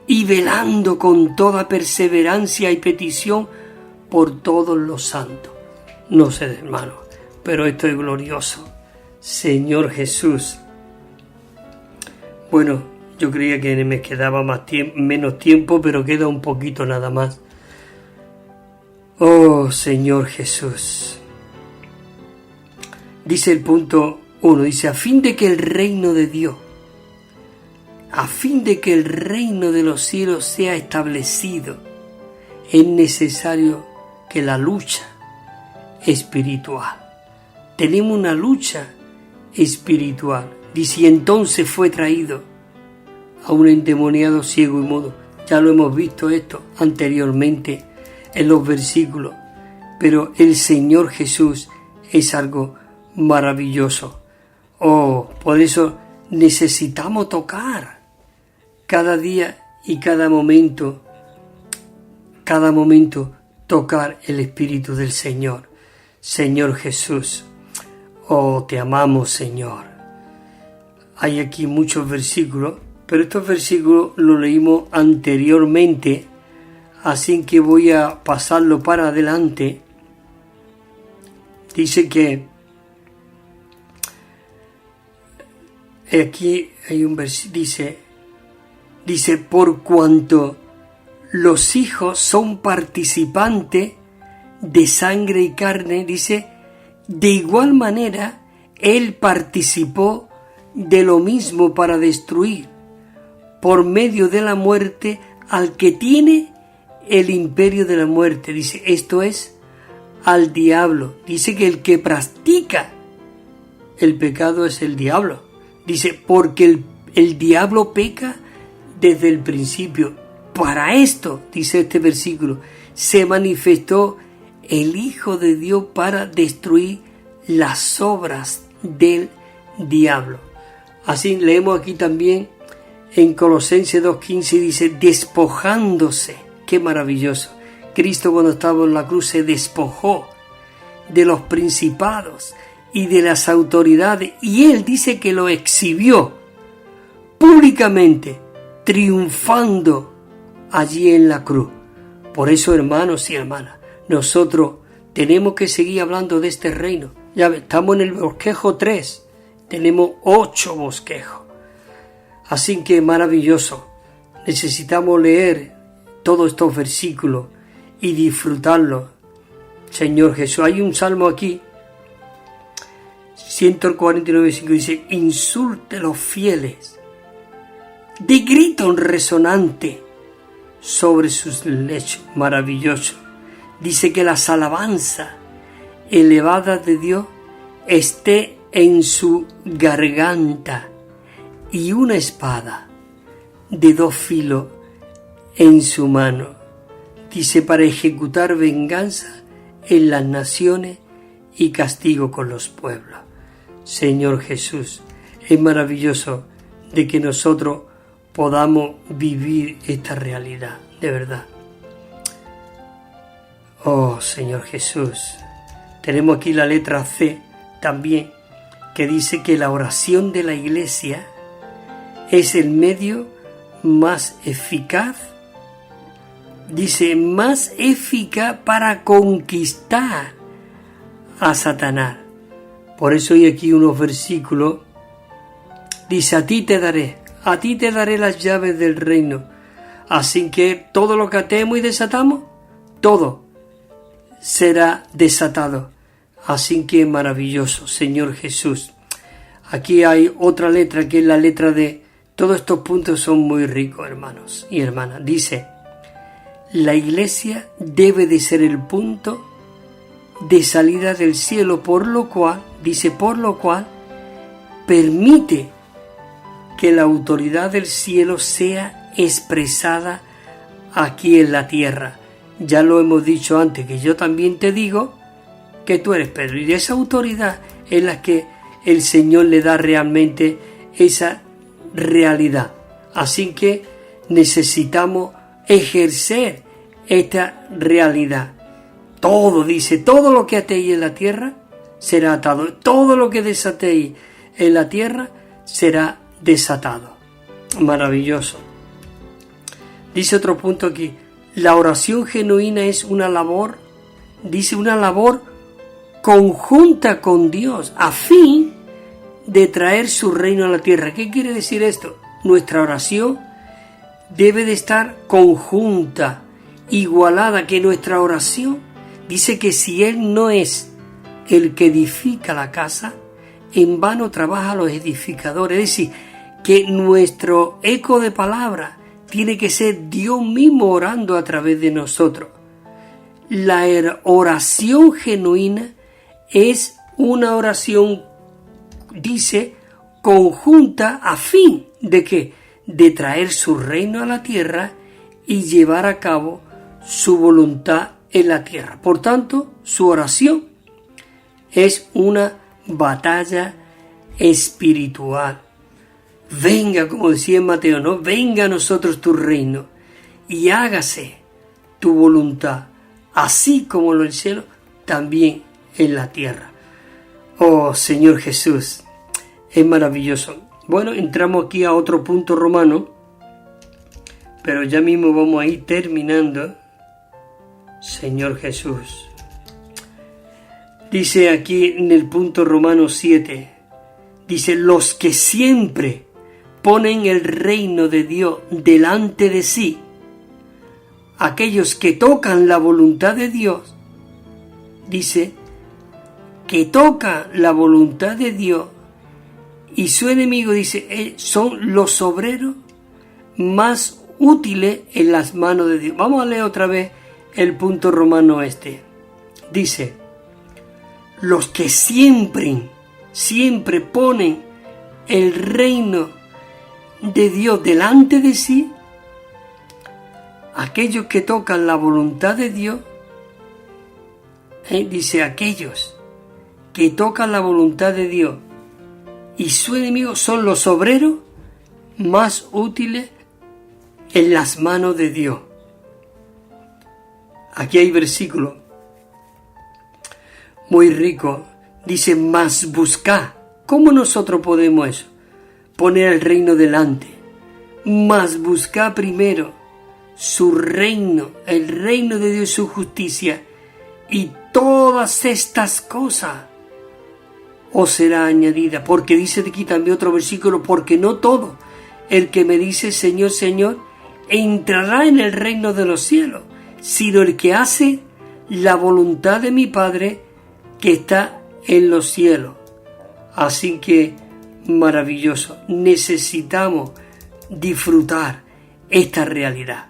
A: y velando con toda perseverancia y petición por todos los santos. No sé, hermano, pero esto es glorioso. Señor Jesús. Bueno, yo creía que me quedaba menos tiempo, pero queda un poquito nada más. Oh, Señor Jesús. Dice el punto 1, dice, a fin de que el reino de Dios, a fin de que el reino de los cielos sea establecido, es necesario que la lucha espiritual. Tenemos una lucha espiritual. Dice, y entonces fue traído a un endemoniado ciego y mudo. Ya lo hemos visto esto anteriormente en los versículos, pero el Señor Jesús es algo maravilloso. Oh, por eso necesitamos tocar cada día y cada momento tocar el Espíritu del Señor. Señor Jesús, oh, te amamos, Señor. Hay aquí muchos versículos, pero estos versículos los leímos anteriormente, así que voy a pasarlo para adelante. Dice que aquí hay un versículo, dice, por cuanto los hijos son participantes de sangre y carne, dice, de igual manera él participó de lo mismo para destruir por medio de la muerte al que tiene el imperio de la muerte. Dice, esto es, al diablo. Dice que el que practica el pecado es el diablo. Dice, porque el diablo peca desde el principio. Para esto, dice este versículo, se manifestó el Hijo de Dios para destruir las obras del diablo. Así leemos aquí también en Colosenses 2:15, dice, despojándose. Qué maravilloso. Cristo, cuando estaba en la cruz, se despojó de los principados y de las autoridades, y él dice que lo exhibió públicamente, triunfando allí en la cruz. Por eso, hermanos y hermanas, nosotros tenemos que seguir hablando de este reino. Ya estamos en el bosquejo 3, tenemos 8 bosquejos. Así que maravilloso. Necesitamos leer todos estos versículos y disfrutarlos. Señor Jesús, hay un salmo aquí, 149:5, dice, insulte los fieles de grito resonante sobre sus lechos. Maravilloso. Dice que las alabanzas elevadas de Dios esté en su garganta y una espada de 2 filos en su mano. dice, para ejecutar venganza en las naciones y castigo con los pueblos. Señor Jesús, es maravilloso de que nosotros podamos vivir esta realidad, de verdad. Oh, Señor Jesús, tenemos aquí la letra C también, que dice que la oración de la Iglesia es el medio más eficaz, dice, más eficaz para conquistar a Satanás. Por eso hay aquí unos versículos, dice, a ti te daré las llaves del reino, así que todo lo que atemos y desatamos, todo será desatado. Así que maravilloso, Señor Jesús. Aquí hay otra letra que es la letra D. Todos estos puntos son muy ricos, hermanos y hermanas. Dice, la Iglesia debe de ser el punto de salida del cielo, por lo cual permite que la autoridad del cielo sea expresada aquí en la tierra. Ya lo hemos dicho antes, que yo también te digo que tú eres Pedro, y de esa autoridad es la que el Señor le da realmente esa realidad. Así que necesitamos ejercer esta realidad. Todo, dice, todo lo que atéis en la tierra será atado, todo lo que desatéis en la tierra será desatado. Maravilloso. Dice otro punto aquí, la oración genuina es una labor, dice, una labor conjunta con Dios a fin de traer su reino a la tierra. ¿Qué quiere decir esto? Nuestra oración debe de estar conjunta, igualada, que nuestra oración dice que si Él no es el que edifica la casa, en vano trabajan los edificadores. Es decir, que nuestro eco de palabra tiene que ser Dios mismo orando a través de nosotros. La oración genuina es una oración, dice, conjunta a fin de que de traer su reino a la tierra y llevar a cabo su voluntad en la tierra. Por tanto, su oración es una batalla espiritual. Venga, como decía en Mateo, ¿no? Venga a nosotros tu reino y hágase tu voluntad, así como en el cielo, también en la tierra. Oh, Señor Jesús, es maravilloso. Bueno, entramos aquí a otro punto romano, pero ya mismo vamos a ir terminando. Señor Jesús. Dice aquí en el punto romano 7, dice, los que siempre ponen el reino de Dios delante de sí, aquellos que tocan la voluntad de Dios, dice, que tocan la voluntad de Dios y su enemigo, dice, son los obreros más útiles en las manos de Dios. Vamos a leer otra vez el punto romano este. Dice, los que siempre ponen el reino de Dios delante de sí, aquellos que tocan la voluntad de Dios, dice, aquellos que tocan la voluntad de Dios y su enemigo son los obreros más útiles en las manos de Dios. Aquí hay versículos muy ricos. Dice, mas buscad. ¿Cómo nosotros podemos eso? Poner el reino delante. Mas buscad primero su reino, el reino de Dios y su justicia, y todas estas cosas os será añadida. Porque dice aquí también otro versículo, porque no todo el que me dice Señor, Señor, entrará en el reino de los cielos, sino el que hace la voluntad de mi Padre que está en los cielos. Así que maravilloso, necesitamos disfrutar esta realidad.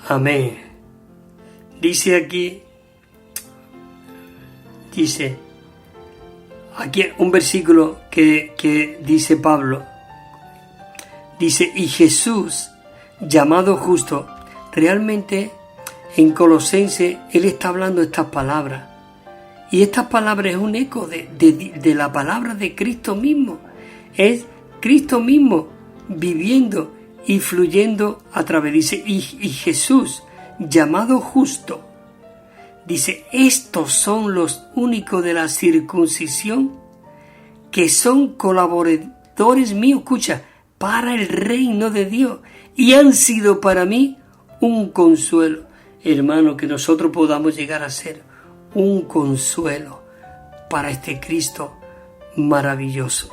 A: Amén. Dice aquí un versículo que dice Pablo, dice, y Jesús, llamado justo, realmente en Colosenses él está hablando estas palabras. Y estas palabras es un eco de la palabra de Cristo mismo. Es Cristo mismo viviendo y fluyendo a través. Dice, y Jesús, llamado justo, dice, estos son los únicos de la circuncisión que son colaboradores míos, escucha, para el reino de Dios, y han sido para mí un consuelo. Hermano, que nosotros podamos llegar a ser un consuelo para este Cristo maravilloso.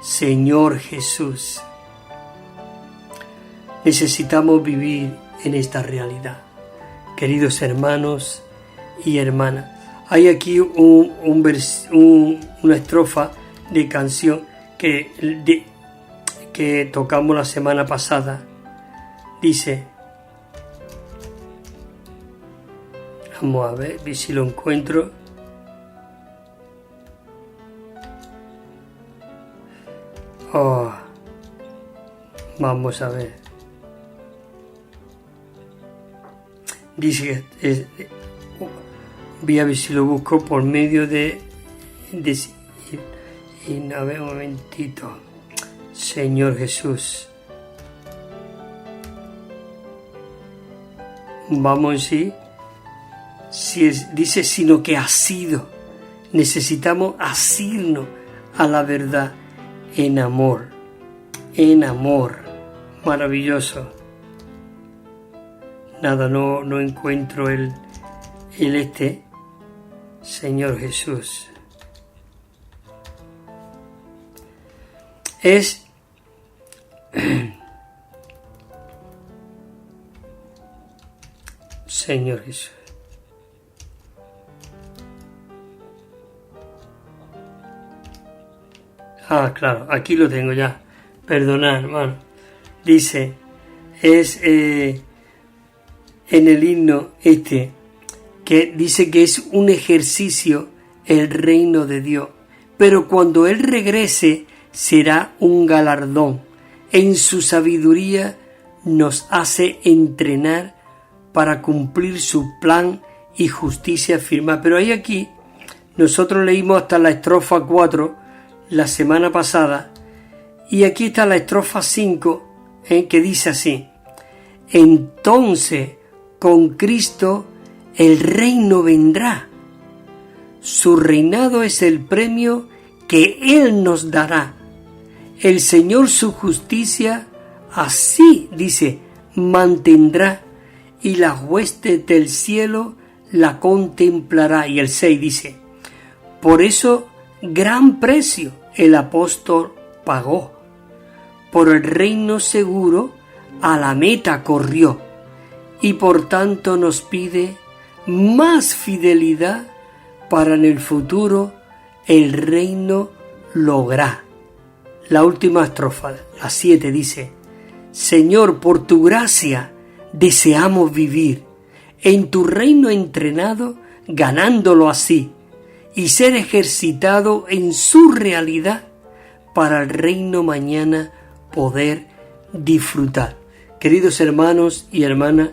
A: Señor Jesús, necesitamos vivir en esta realidad. Queridos hermanos y hermanas, hay aquí una estrofa de canción que tocamos la semana pasada. Dice, vamos a ver si lo encuentro. Vamos a ver. Dice, voy a ver si lo busco por medio de y a ver un momentito. Señor Jesús. Vamos, sí. Dice, sino que asido. Necesitamos asirnos a la verdad en amor. En amor. Maravilloso. Nada, no encuentro el Señor Jesús. Es Señor Jesús. Claro, aquí lo tengo ya. Perdonad, hermano. Dice, es en el himno que dice que es un ejercicio el reino de Dios, pero cuando Él regrese será un galardón. En su sabiduría nos hace entrenar para cumplir su plan y justicia firma. Pero hay aquí, nosotros leímos hasta la estrofa 4 la semana pasada, y aquí está la estrofa 5, que dice así: entonces con Cristo el reino vendrá, su reinado es el premio que Él nos dará. El Señor su justicia así, dice, mantendrá, y las huestes del cielo la contemplará. Y el 6 dice, por eso gran precio el apóstol pagó, por el reino seguro a la meta corrió, y por tanto nos pide más fidelidad para en el futuro el reino lograr. La última estrofa, la 7, dice, Señor, por tu gracia deseamos vivir en tu reino entrenado, ganándolo así, y ser ejercitado en su realidad para el reino mañana poder disfrutar. Queridos hermanos y hermanas,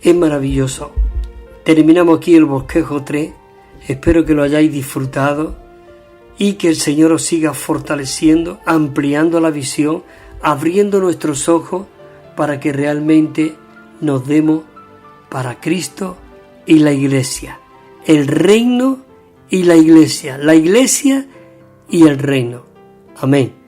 A: es maravilloso. Terminamos aquí el bosquejo 3. Espero que lo hayáis disfrutado y que el Señor os siga fortaleciendo, ampliando la visión, abriendo nuestros ojos para que realmente nos demos para Cristo y la Iglesia. El reino y la Iglesia y el reino. Amén.